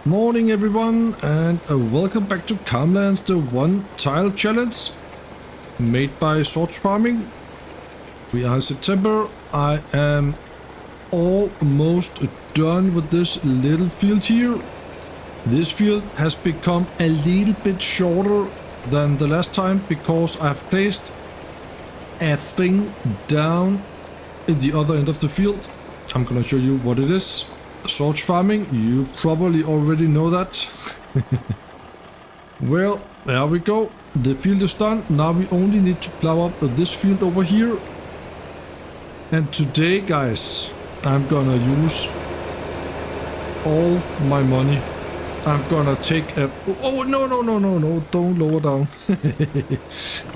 Good morning everyone, and welcome back to Calmlands, the one tile challenge made by Zorch farming. We are in September. I am almost done with this little field here. This field has become a little bit shorter than the last time because I have placed a thing down in the other end of the field. I'm gonna show you what it is. Zorch farming, you probably already know that. Well, there we go. The field is done. Now we only need to plow up this field over here. And today, guys, I'm gonna use all my money. I'm gonna take a... Oh, no, don't lower down.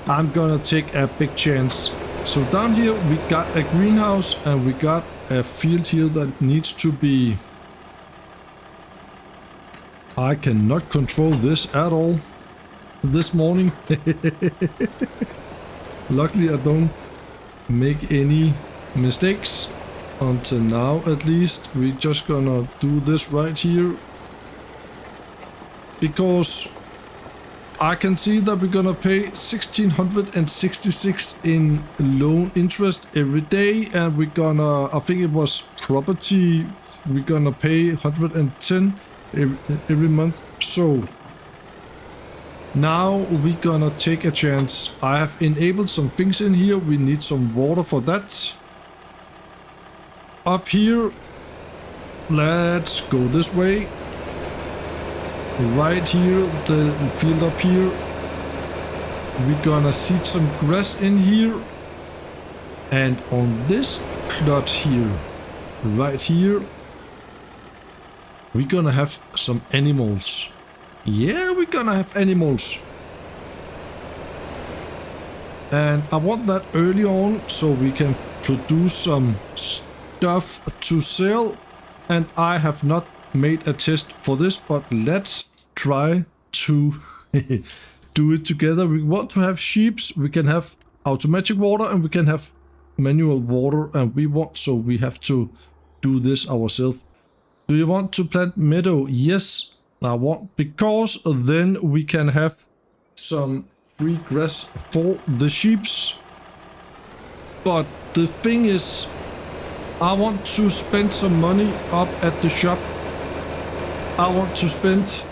I'm gonna take a big chance. So down here we got a greenhouse and we got a field here that needs to be... I cannot control this at all this morning. Luckily I don't make any mistakes until now, at least. We're just gonna do this right here because I can see that we're gonna pay 1666 in loan interest every day, and we're gonna, I think it was property, we're gonna pay 110 every month. So now we're gonna take a chance. I have enabled some things in here. We need some water for that. Up here, let's go this way. Right here, the field up here, we're gonna seed some grass in here, and on this plot here, right here, we're gonna have some animals. Yeah, we're gonna have animals, and I want that early on so we can produce some stuff to sell. And I have not made a test for this, but let's try to do it together. We want to have sheeps, we can have automatic water, and we can have manual water, and we have to do this ourselves. Do you want to plant meadow? Yes, I want, because then we can have some free grass for the sheeps. But the thing is, I want to spend some money up at the shop. I want to spend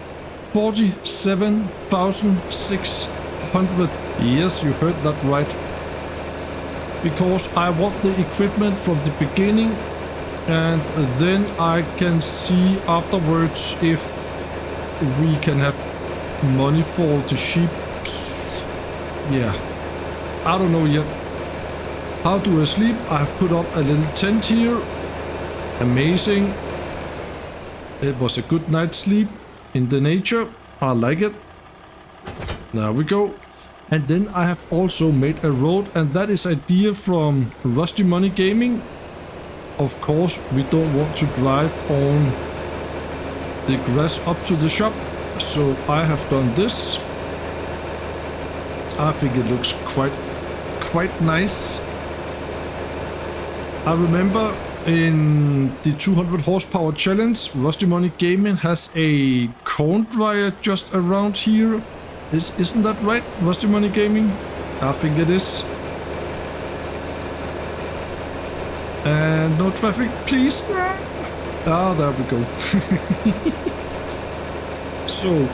47,600. Yes, you heard that right. Because I want the equipment from the beginning, and then I can see afterwards if we can have money for the sheep. Yeah, I don't know yet. How do I sleep? I have put up a little tent here. Amazing. It was a good night's sleep in the nature. I like it. There we go. And then I have also made a road, and that is idea from Rusty Money Gaming. Of course, we don't want to drive on the grass up to the shop, so I have done this. I think it looks quite nice. I remember in the 200 horsepower challenge, Rusty Money Gaming has a corn dryer just around here. Isn't that right, Rusty Money Gaming? I think it is. And no traffic, please. Ah, there we go. So,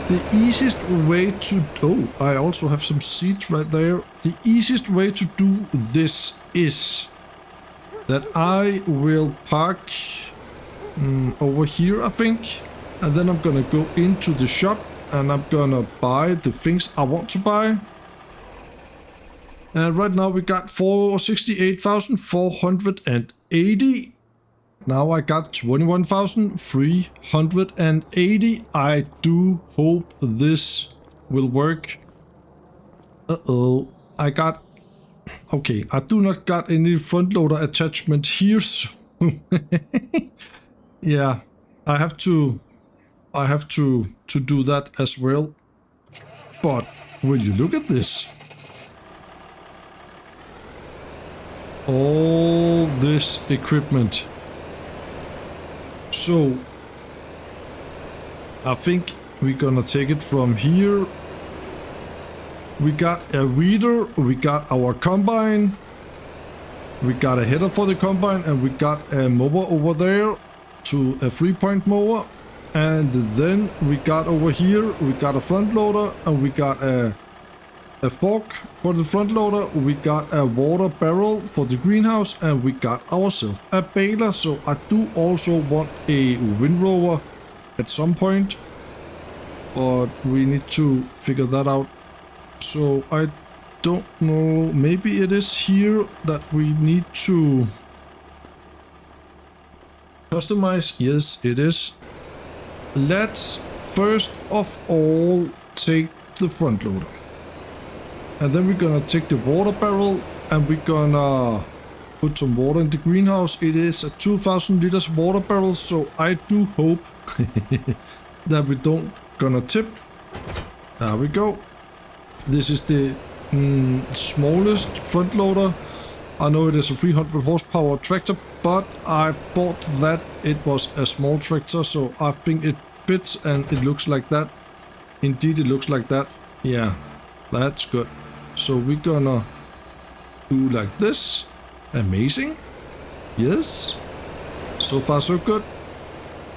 the easiest way to... Oh, I also have some seeds right there. The easiest way to do this is that I will park over here, I think. And then I'm gonna go into the shop and I'm gonna buy the things I want to buy. And right now we got 68,480. Now I got 21,380. I do hope this will work. Uh-oh, I got... Okay, I do not got any front loader attachment here, so yeah, I have to do that as well. But will you look at this? All this equipment. So I think we're gonna take it from here. We got a weeder, we got our combine, we got a header for the combine, and we got a mower over there to a 3-point mower. And then we got over here, we got a front loader, and we got a fork for the front loader, we got a water barrel for the greenhouse, and we got ourselves a baler. So I do also want a windrower at some point, but we need to figure that out. So I don't know, maybe it is here that we need to customize. Yes, it is. Let's first of all take the front loader. And then we're gonna take the water barrel and we're gonna put some water in the greenhouse. It is a 2000 liters water barrel, so I do hope that we don't gonna tip. There we go. This is the smallest front loader. I know it is a 300 horsepower tractor, but I thought that it was a small tractor, so I think it fits and it looks like that. Indeed, it looks like that. Yeah, that's good. So we're gonna do like this. Amazing. Yes. So far so good.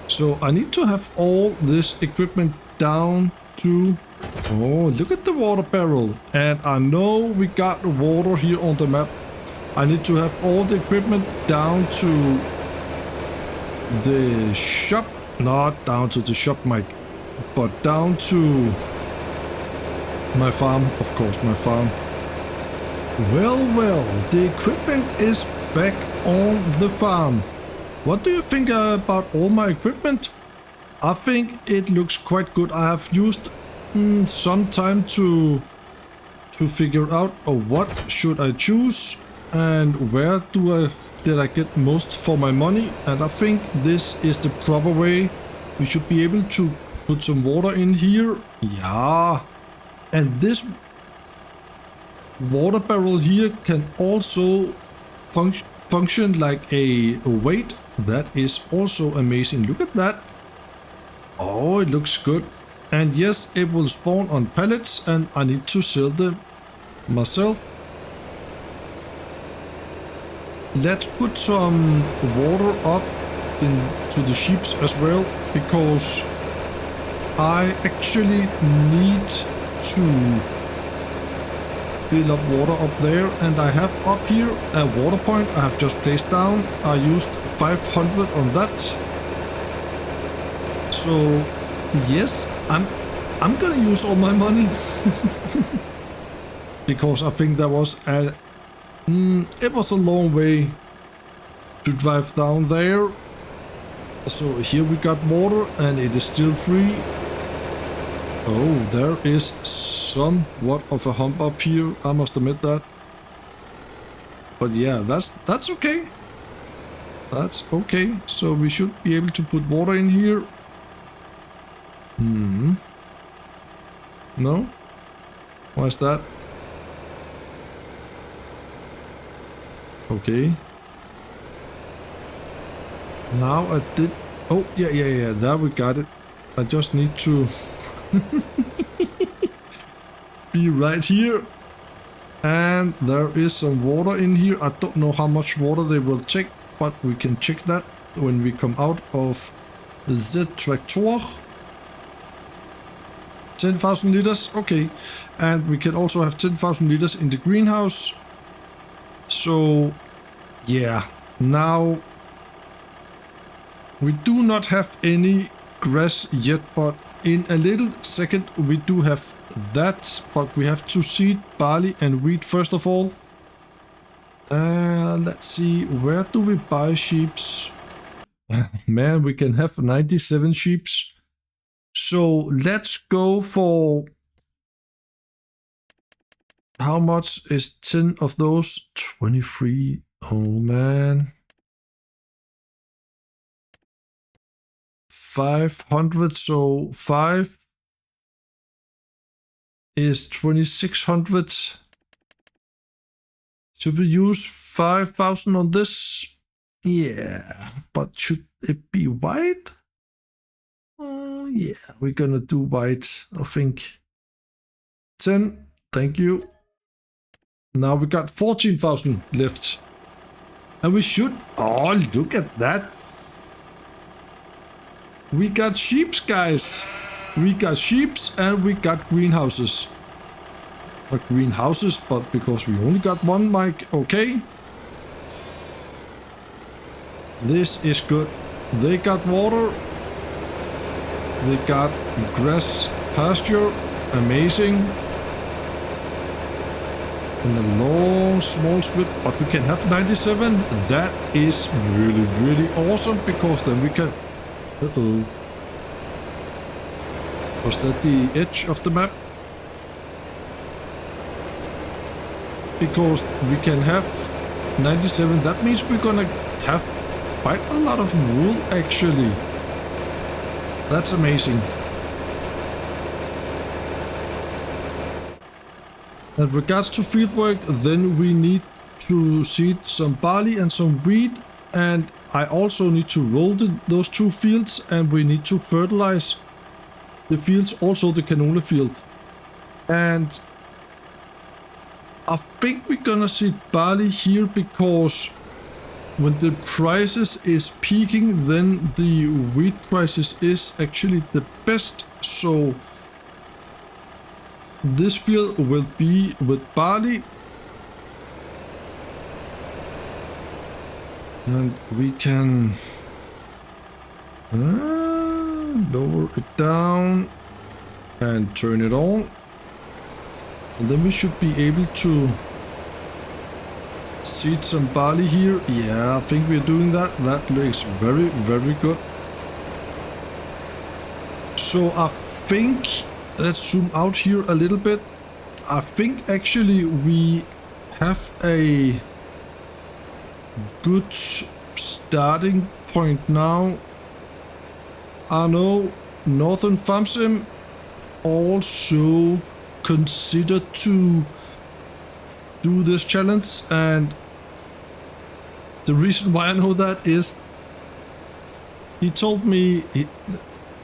So I need to have all this equipment down to... Oh, look at the water barrel. And I know we got water here on the map. I need to have all the equipment down to the shop. Not down to the shop, Mike, but down to my farm, of course, my farm. Well, the equipment is back on the farm. What do you think about all my equipment? I think it looks quite good. I have used some time to figure out what should I choose and where did I get most for my money, and I think this is the proper way. We should be able to put some water in here. Yeah. And this water barrel here can also function like a weight. That is also amazing. Look at that. Oh, it looks good. And yes, it will spawn on pallets and I need to sell them myself. Let's put some water up into the sheeps as well, because I actually need to fill up water up there, and I have up here a water point I have just placed down. I used 500 on that. So yes, I'm gonna use all my money because I think that was it was a long way to drive down there. So here we got water and it is still free. Oh, there is somewhat of a hump up here, I must admit that. But yeah, that's okay. That's okay. So we should be able to put water in here. No? Why is that? Okay. Now I did... Oh, yeah, there we got it. I just need to be right here. And there is some water in here. I don't know how much water they will take, but we can check that when we come out of the tractor. 10,000 liters, okay. And we can also have 10,000 liters in the greenhouse. So, yeah. Now, we do not have any grass yet, but in a little second we do have that. But we have to seed barley and wheat first of all. Let's see, where do we buy sheeps? Man, we can have 97 sheeps. So let's go for... How much is 10 of those? 23. Oh man. 500, so 5 is 2600. Should we use 5,000 on this? Yeah, but should it be white? Yeah, we're gonna do white, I think. 10, thank you. Now we got 14,000 left. And we should, oh, look at that. We got sheeps, guys. We got sheeps and we got greenhouses. Not greenhouses, but because we only got one mic, okay. This is good. They got water. They got grass pasture. Amazing. And a long small strip, but we can have 97. That is really, really awesome because then we can... Uh-oh. Was that the edge of the map? Because we can have 97. That means we're gonna have quite a lot of wool actually. That's amazing. In regards to fieldwork, then we need to seed some barley and some wheat, and I also need to roll those two fields, and we need to fertilize the fields, also the canola field. And I think we're gonna seed barley here because when the prices is peaking, then the wheat prices is actually the best. So this field will be with barley. And we can lower it down and turn it on. And then we should be able to seed some barley here. Yeah, I think we're doing that. That looks very, very good. So I think, let's zoom out here a little bit. I think actually we have a good starting point now. I know Northern FarmSim also considered to do this challenge, and the reason why I know that is he told me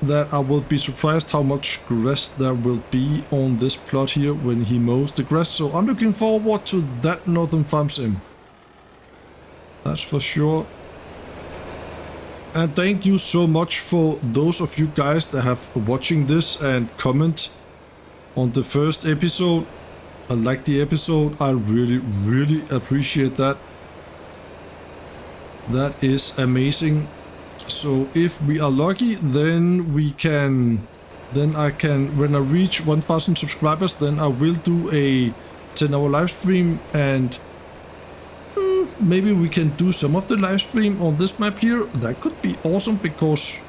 that I will be surprised how much grass there will be on this plot here when he mows the grass. So I'm looking forward to that, Northern FarmSim. That's for sure. And thank you so much for those of you guys that have watching this and comment on the first episode. I like the episode. I really, really appreciate that. That is amazing. So if we are lucky, then we can, then I can, when I reach 1,000 subscribers, then I will do a 10-hour live stream, and maybe we can do some of the live stream on this map here. That could be awesome because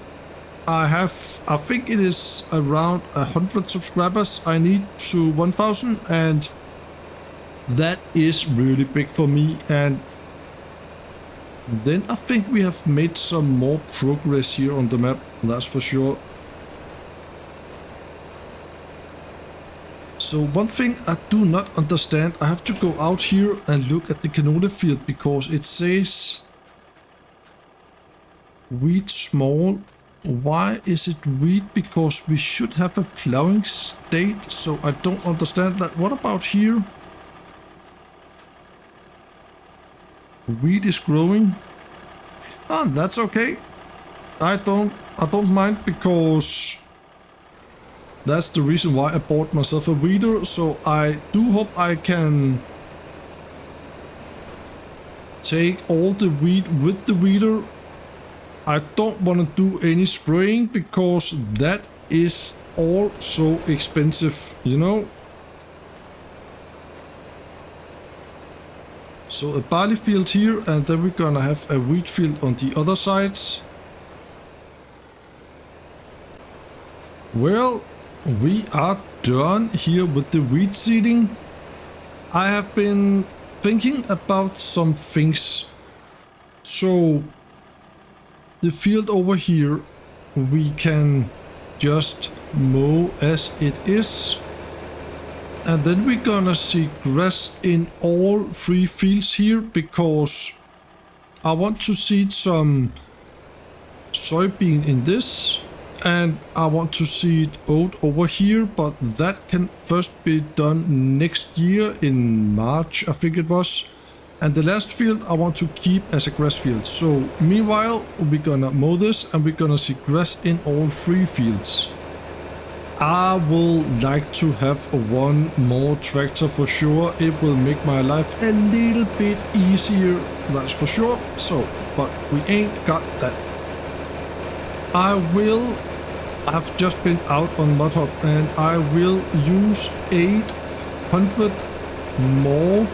I think it is around 100 subscribers I need to 1,000, and that is really big for me. And then I think we have made some more progress here on the map, that's for sure. So one thing I do not understand, I have to go out here and look at the canola field because it says wheat small. Why is it wheat? Because we should have a plowing state, so I don't understand that. What about here? Wheat is growing. Ah, that's okay. I don't mind because that's the reason why I bought myself a weeder. So I do hope I can take all the wheat with the weeder. I don't want to do any spraying because that is all so expensive, you know. So a barley field here, and then we're gonna have a wheat field on the other sides. Well, we are done here with the wheat seeding. I have been thinking about some things. So the field over here, we can just mow as it is. And then we're gonna see grass in all three fields here because I want to seed some soybean in this. and I want to see it out over here, but that can first be done next year in March, I think it was. And the last field I want to keep as a grass field. So meanwhile, we're gonna mow this and we're gonna see grass in all 3 fields. I will like to have one more tractor for sure. It will make my life a little bit easier, that's for sure. So, but we ain't got that. I've just been out on Mudhub and I will use 800 more.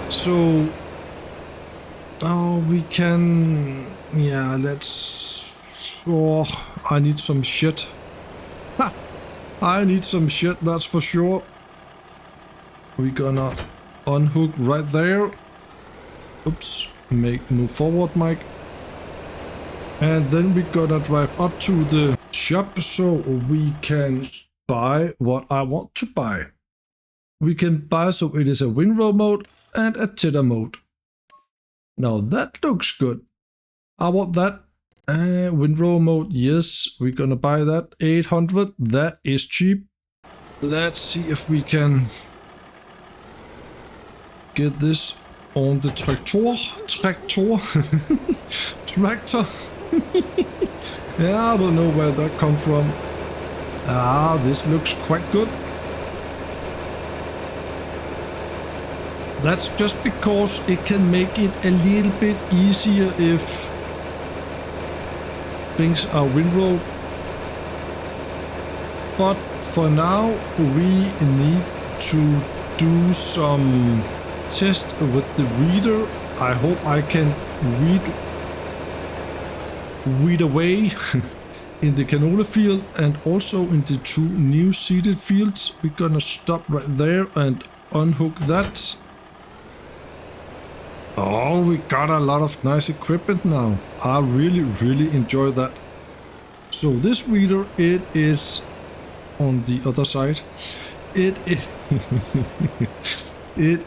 So, we can, yeah, I need some shit. Ha! I need some shit, that's for sure. We're gonna unhook right there. Oops, move forward, Mike. And then we're gonna drive up to the shop so we can buy what I want to buy. We can buy, so it is a windrow mode and a tether mode. Now that looks good. I want that. Windrow mode, yes, we're gonna buy that. 800, that is cheap. Let's see if we can get this on the tractor. Tractor. Yeah, I don't know where that come from. This looks quite good. That's just because it can make it a little bit easier if things are windrowed. But for now, we need to do some test with the weeder. I hope I can weed away in the canola field and also in the 2 new seeded fields. We're gonna stop right there and unhook that. Oh, we got a lot of nice equipment now. I really enjoy that. So this weeder, it is on the other side. It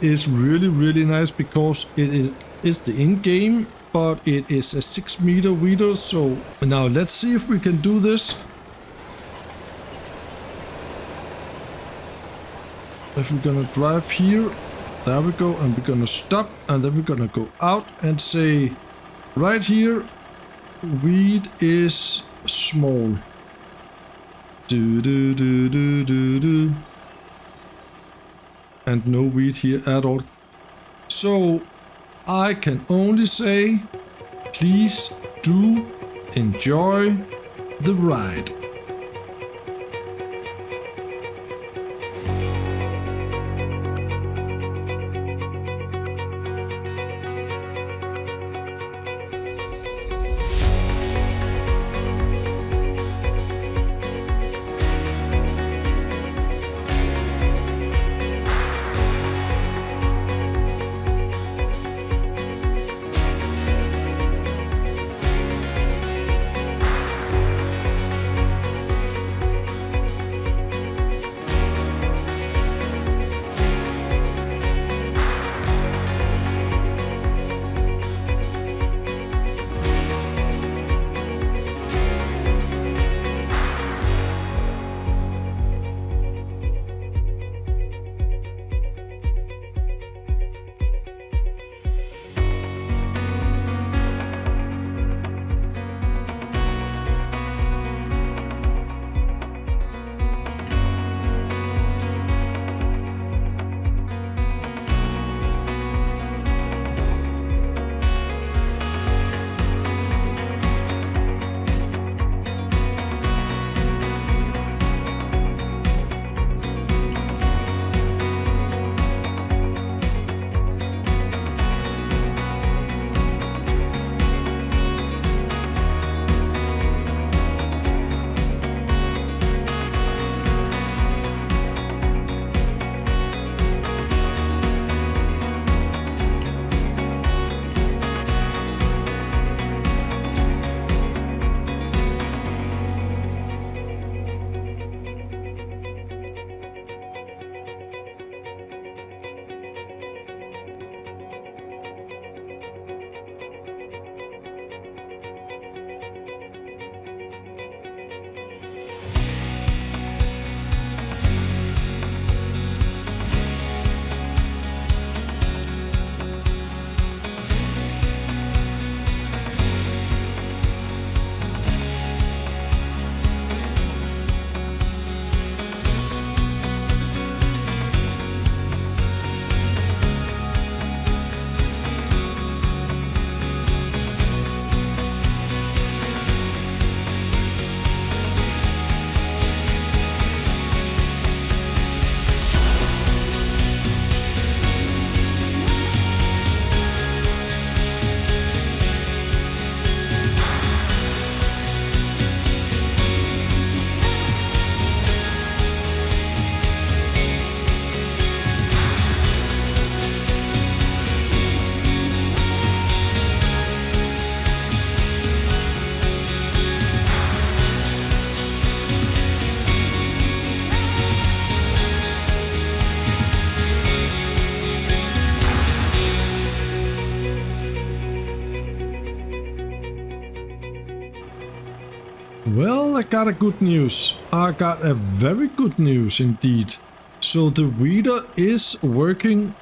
is really nice because it is the in-game, but it is a 6-meter weeder. So now let's see if we can do this. If we're gonna drive here, there we go, and we're gonna stop, and then we're gonna go out and say, right here, weed is small. And no weed here at all. So I can only say, please do enjoy the ride. Well, I got a good news. I got a very good news indeed. So the weeder is working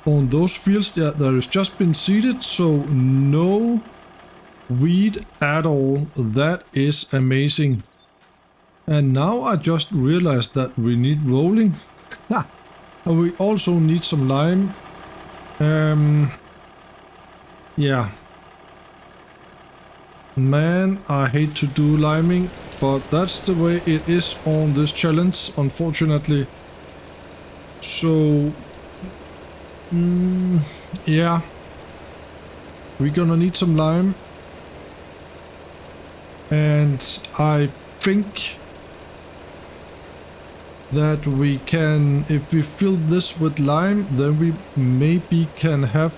on those fields that has just been seeded, so no weed at all. That is amazing. And now I just realized that we need rolling. And we also need some lime. Yeah. Man, I hate to do liming, but that's the way it is on this challenge, unfortunately. So, yeah. We're gonna need some lime. And I think that we can, if we fill this with lime, then we maybe can have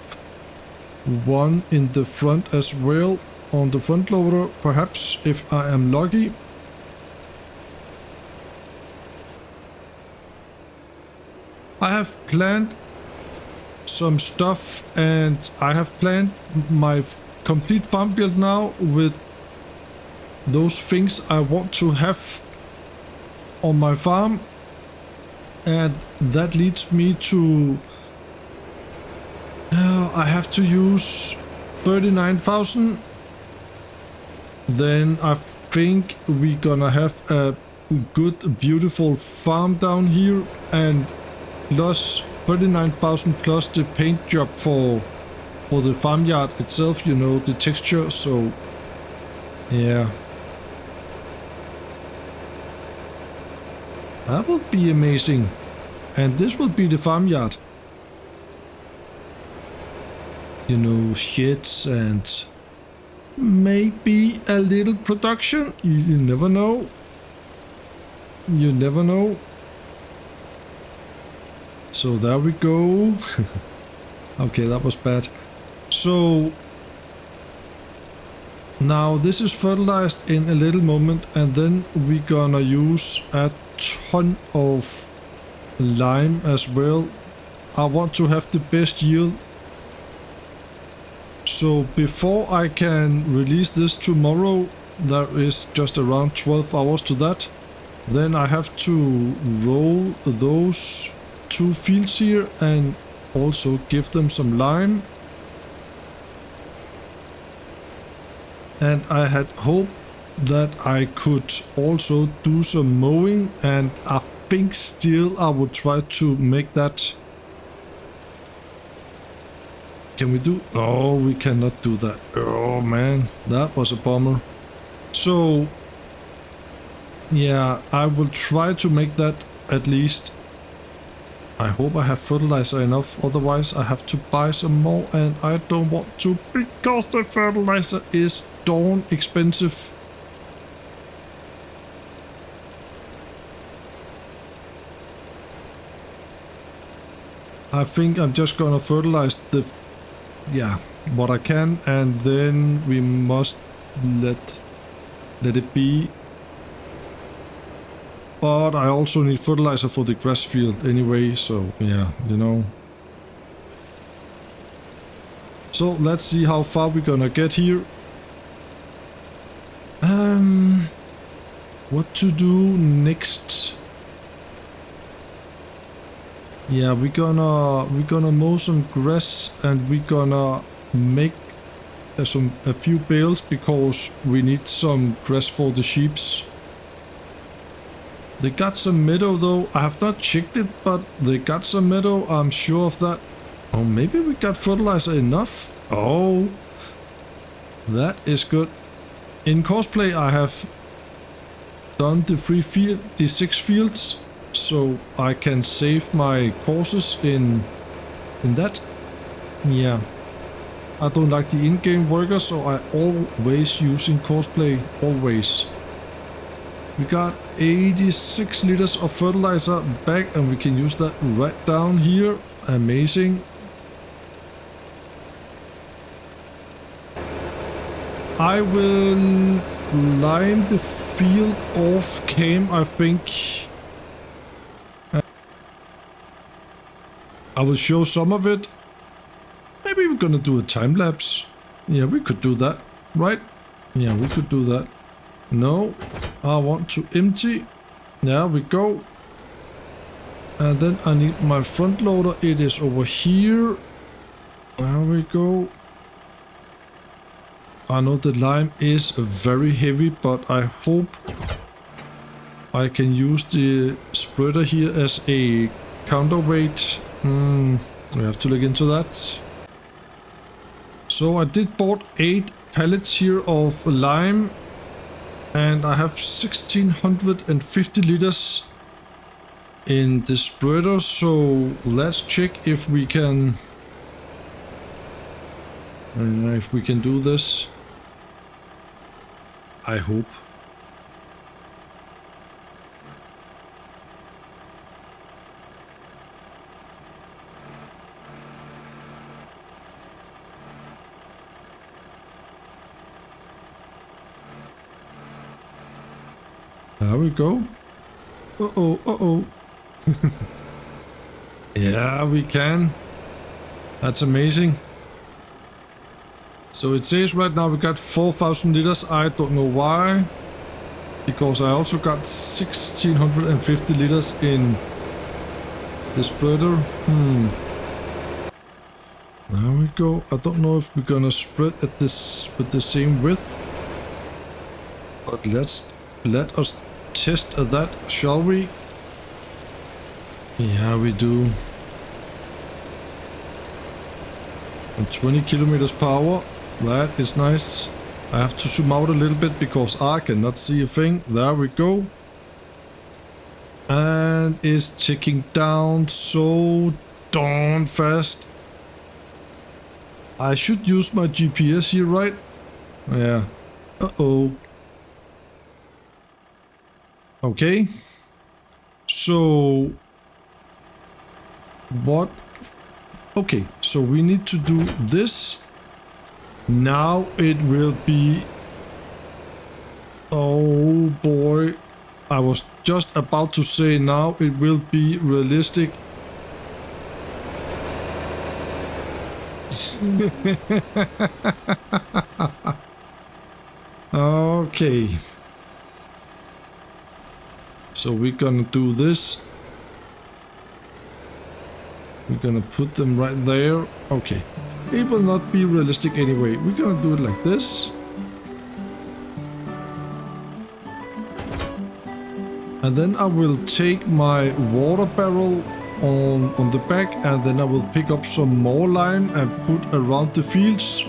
one in the front as well, on the front loader, perhaps, if I am lucky. I have planned some stuff, and I have planned my complete farm build now with those things I want to have on my farm. And that leads me to I have to use 39,000. Then I think we're gonna have a good, beautiful farm down here, and plus 39,000 plus the paint job for the farmyard itself, you know, the texture. So yeah, that would be amazing. And this will be the farmyard. You know, sheds and maybe a little production. You never know. You never know. So there we go. Okay, that was bad. So now this is fertilized in a little moment, and then we're gonna use a ton of lime as well. I want to have the best yield. So before I can release this tomorrow, there is just around 12 hours to that. Then I have to roll those 2 fields here and also give them some lime. And I had hoped that I could also do some mowing, and I think still I would try to make that. Can we do? Oh, we cannot do that. Oh man, that was a bummer. So yeah, I will try to make that at least. I hope I have fertilizer enough, otherwise I have to buy some more, and I don't want to because the fertilizer is darn expensive. I think I'm just gonna fertilize the what I can, and then we must let it be. But I also need fertilizer for the grass field anyway, so yeah, you know. So let's see how far we're gonna get here. What to do next? Yeah, we're gonna mow some grass, and we're gonna make a few bales because we need some grass for the sheeps. They got some meadow though. I have not checked it, but they got some meadow. I'm sure of that. Oh, maybe we got fertilizer enough. Oh, that is good. In cosplay, I have done the 6 fields, so I can save my courses in that. Yeah, I don't like the in-game worker, so I always using cosplay, always. We got 86 liters of fertilizer back, and we can use that right down here. Amazing. I will lime the field off cam, I think. I will show some of it. Maybe we're gonna do a time lapse. Yeah, we could do that, right? Yeah, we could do that. No, I want to empty. There we go. And then I need my front loader. It is over here. There we go. I know the lime is very heavy, but I hope I can use the spreader here as a counterweight. We have to look into that. So I did bought 8 pallets here of lime, and I have 1650 liters in the spreader. So let's check if we can do this. I hope. There we go. Uh-oh, uh-oh. Yeah, we can. That's amazing. So it says right now we got 4,000 liters. I don't know why. Because I also got 1650 liters in the spreader. There we go. I don't know if we're gonna spread at this with the same width. But let us test that, shall we? Yeah, we do. And 20 kilometers per hour. That is nice. I have to zoom out a little bit because I cannot see a thing. There we go. And it's ticking down so darn fast. I should use my GPS here, right? Yeah. Uh-oh. Okay. So what? Okay, so we need to do this. Now it will be... Oh boy. I was just about to say now it will be realistic. Okay. So we're gonna do this. We're gonna put them right there. Okay. It will not be realistic anyway. We're gonna do it like this. And then I will take my water barrel on the back, and then I will pick up some more lime and put around the fields.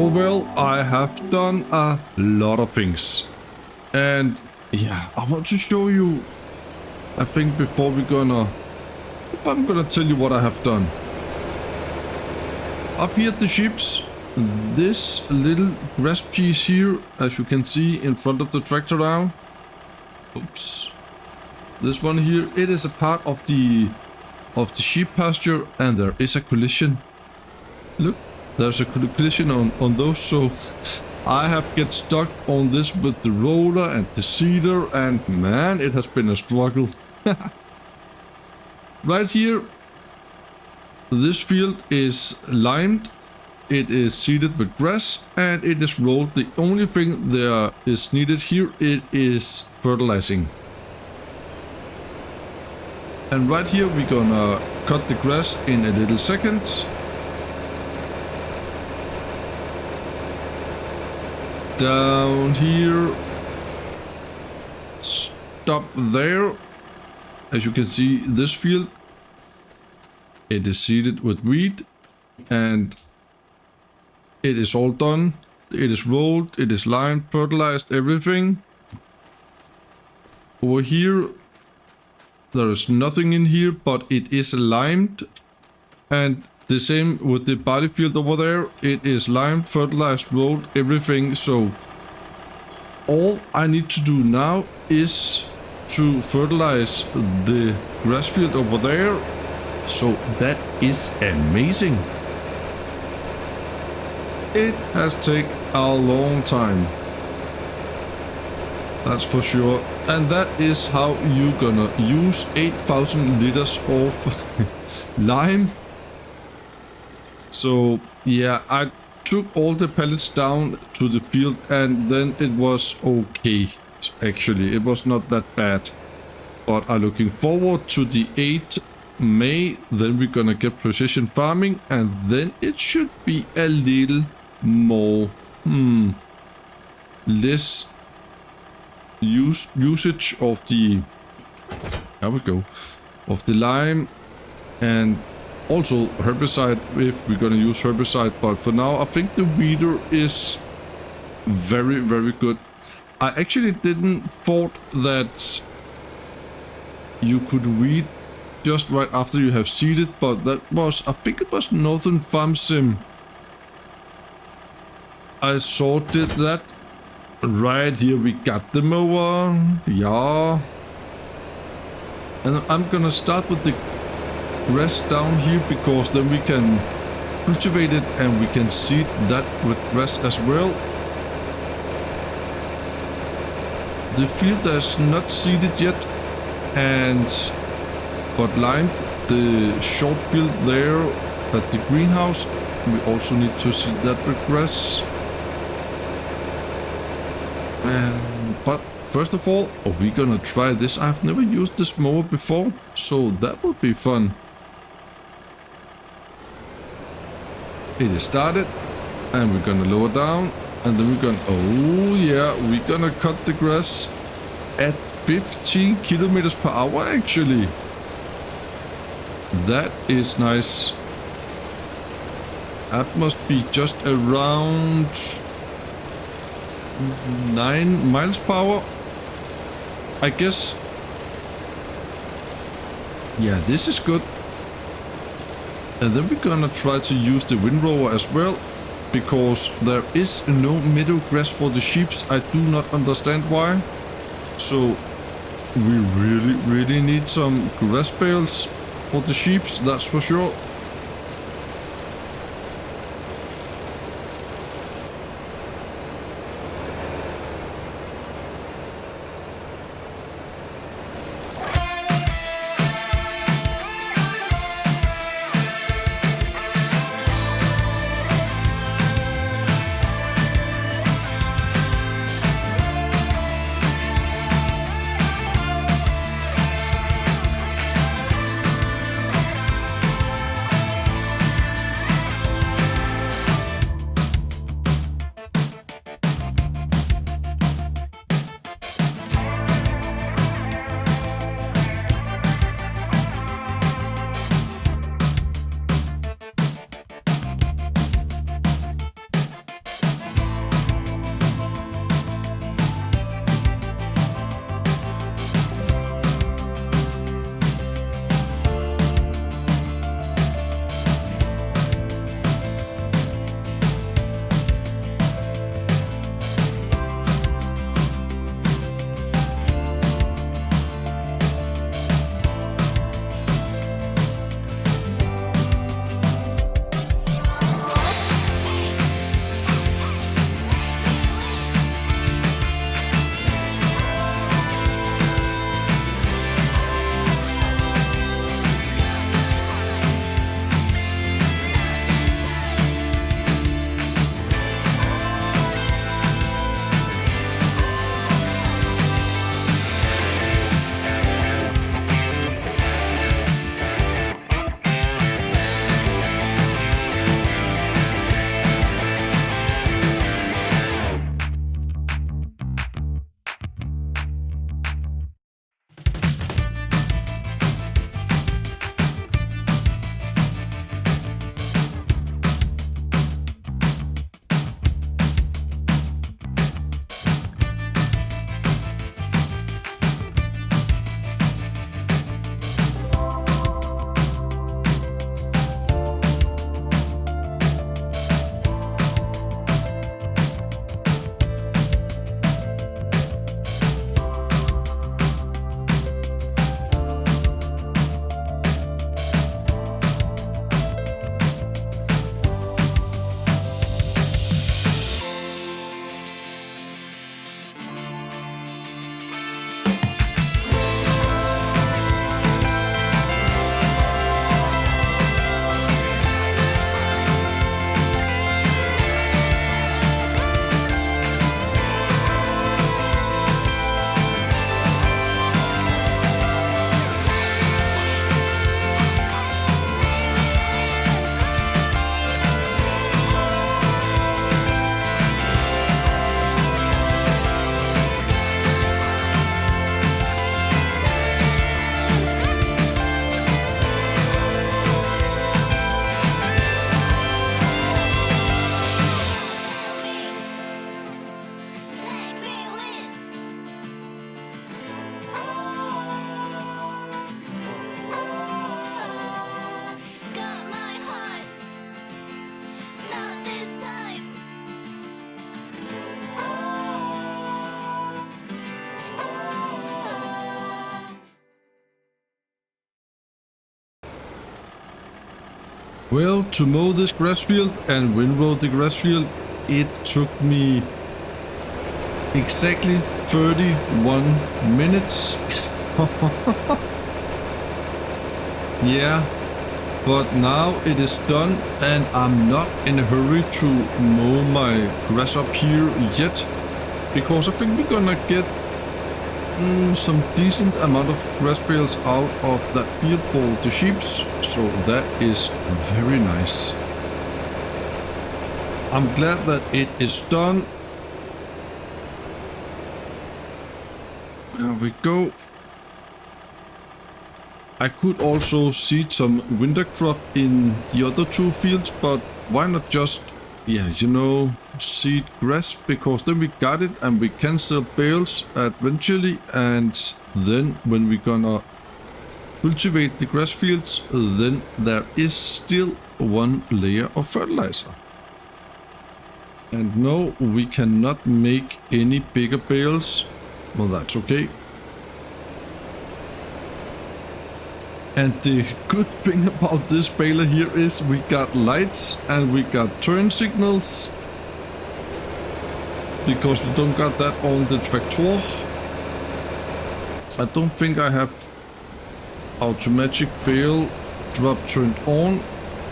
well, I have done a lot of things. And yeah, I want to show you, I think before if I'm gonna tell you what I have done. Up here at the ships, this little grass piece here, as you can see in front of the tractor now. Oops. This one here, it is a part of the sheep pasture, and there is a collision. Look, there's a collision on those, so I have get stuck on this with the roller and the seeder, and man, it has been a struggle. Right here, this field is limed, it is seeded with grass, and it is rolled. The only thing there is needed here, it is fertilizing. And right here we're gonna cut the grass in a little second. Down here, stop there. As you can see, this field, it is seeded with wheat, and it is all done. It is rolled, it is limed, fertilized, everything. Over here, there is nothing in here, but it is limed. And the same with the barley field over there. It is limed, fertilized, rolled, everything. So all I need to do now is to fertilize the grass field over there. So that is amazing. It has taken a long time. That's for sure. And that is how you're gonna use 8,000 liters of lime. So yeah, I took all the pellets down to the field, and then it was okay. Actually, it was not that bad. But I'm looking forward to the 8th May. Then we're gonna get precision farming, and then it should be a little more less usage of the of the lime, and also herbicide if we're gonna use herbicide. But for now, I think the weeder is very, very good. I actually didn't thought that you could weed just right after you have seeded, but that was, I think it was Northern FarmSim I saw did that. Right here we got the mower, yeah. And I'm gonna start with the grass down here, because then we can cultivate it and we can seed that with grass as well. The field is not seeded yet, and but limed the short field there at the greenhouse. We also need to seed that with grass. But first of all, we're gonna try this. I've never used this mower before, so that will be fun. It is started, and we're gonna lower down, and then we're gonna, oh yeah, we're gonna cut the grass at 15 kilometers per hour actually. That is nice. That must be just around 9 miles per hour, I guess. Yeah, this is good. And then we're gonna try to use the windrower as well, because there is no meadow grass for the sheep. I do not understand why. So we really need some grass bales for the sheep, that's for sure. Well, to mow this grass field and windrow the grass field, it took me exactly 31 minutes. Yeah, but now it is done and I'm not in a hurry to mow my grass up here yet, because I think we're gonna get some decent amount of grass bales out of that field for the sheep, so that is very nice. I'm glad that it is done. There we go. I could also seed some winter crop in the other two fields, but why not just, yeah, you know, seed grass, because then we got it and we can sell bales eventually, and then when we're gonna cultivate the grass fields, then there is still one layer of fertilizer. And no, we cannot make any bigger bales. Well, that's okay. And the good thing about this baler here is we got lights and we got turn signals, because we don't got that on the tractor. I don't think I have automatic bale drop turned on,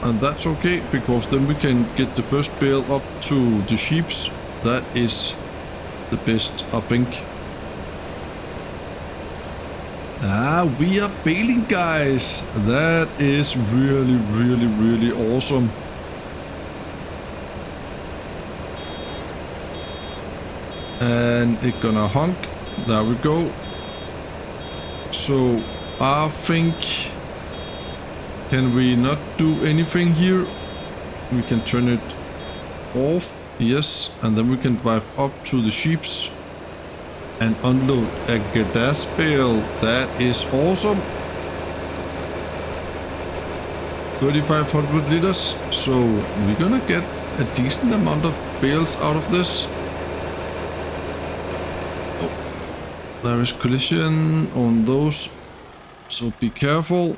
and that's okay, because then we can get the first bale up to the sheeps. That is the best, I think. We are baling, guys. That is really, really, really awesome. And it's gonna honk. There we go. So I think, can we not do anything here? We can turn it off. Yes, and then we can drive up to the sheeps and unload a gas bale. That is awesome. 3,500 liters. So we're gonna get a decent amount of bales out of this. Oh, there is collision on those, so be careful.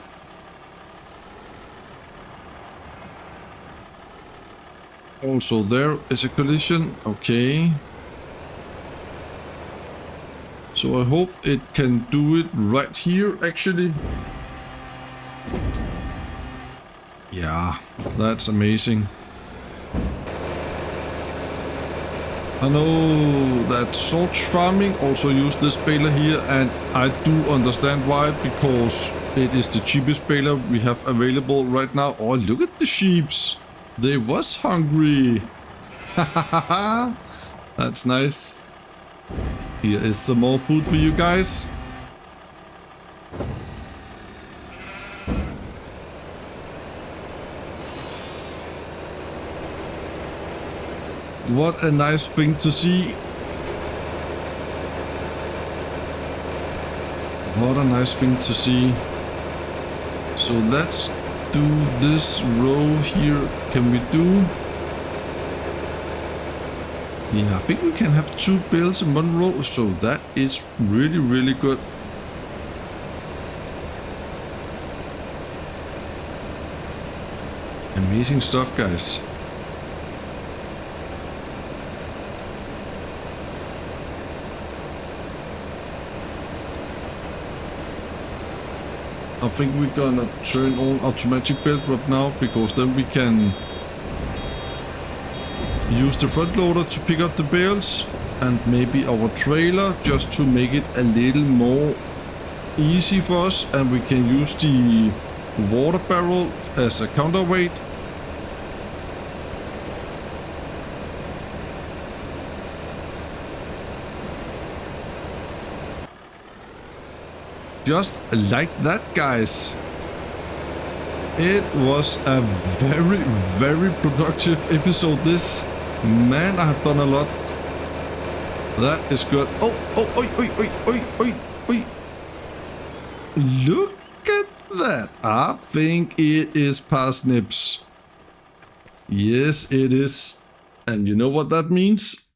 Also, there is a collision. Okay. So I hope it can do it right here, actually. Yeah, that's amazing. I know that Zorch farming also use this baler here, and I do understand why, because it is the cheapest baler we have available right now. Oh, look at the sheeps. They was hungry. That's nice. Here is some more food for you guys. What a nice thing to see. What a nice thing to see. So let's do this row here. Can we do? Yeah, I think we can have 2 bales in one row, so that is really, really good. Amazing stuff, guys. I think we're gonna turn on automatic bale drop now, because then we can use the front loader to pick up the bales, and maybe our trailer, just to make it a little more easy for us, and we can use the water barrel as a counterweight. Just like that, guys. It was a very, very productive episode, this. Man, I have done a lot. That is good. Oh, oi, oi, oi, oi, oi, oi. Look at that. I think it is parsnips. Yes, it is. And you know what that means?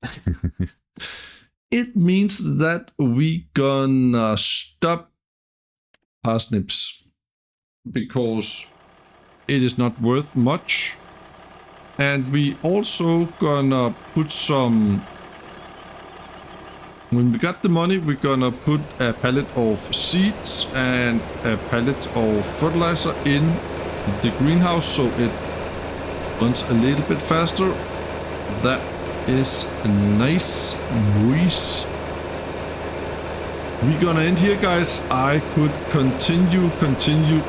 It means that we gonna stop parsnips, because it is not worth much. And we also gonna put some... When we got the money, we're gonna put a pallet of seeds and a pallet of fertilizer in the greenhouse so it runs a little bit faster. That is nice. We're gonna end here, guys. I could continue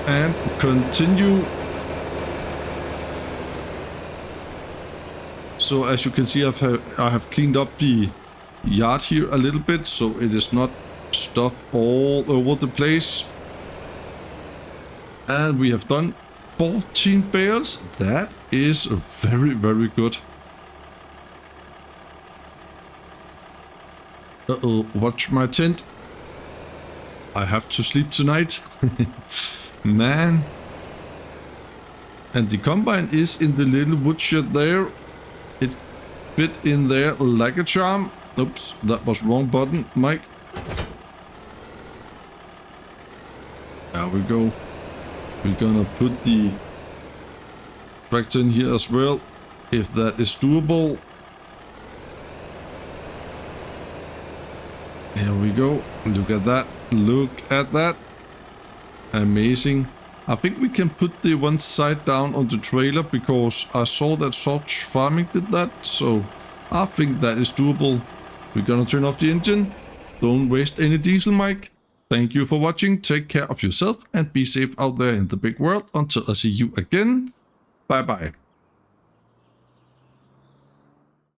and continue. So as you can see, I have cleaned up the yard here a little bit so it is not stuff all over the place. And we have done 14 bales. That is very, very good. Watch my tent. I have to sleep tonight. Man. And the combine is in the little woodshed there. It fit in there like a charm. Oops, that was wrong button, Mike. There we go. We're gonna put the tractor in here as well, if that is doable. Here we go. Look at that. Look at that. Amazing. I think we can put the one side down on the trailer because I saw that Zorch Farming did that. So I think that is doable. We're gonna turn off the engine. Don't waste any diesel, Mike. Thank you for watching. Take care of yourself and be safe out there in the big world. Until I see you again. Bye bye.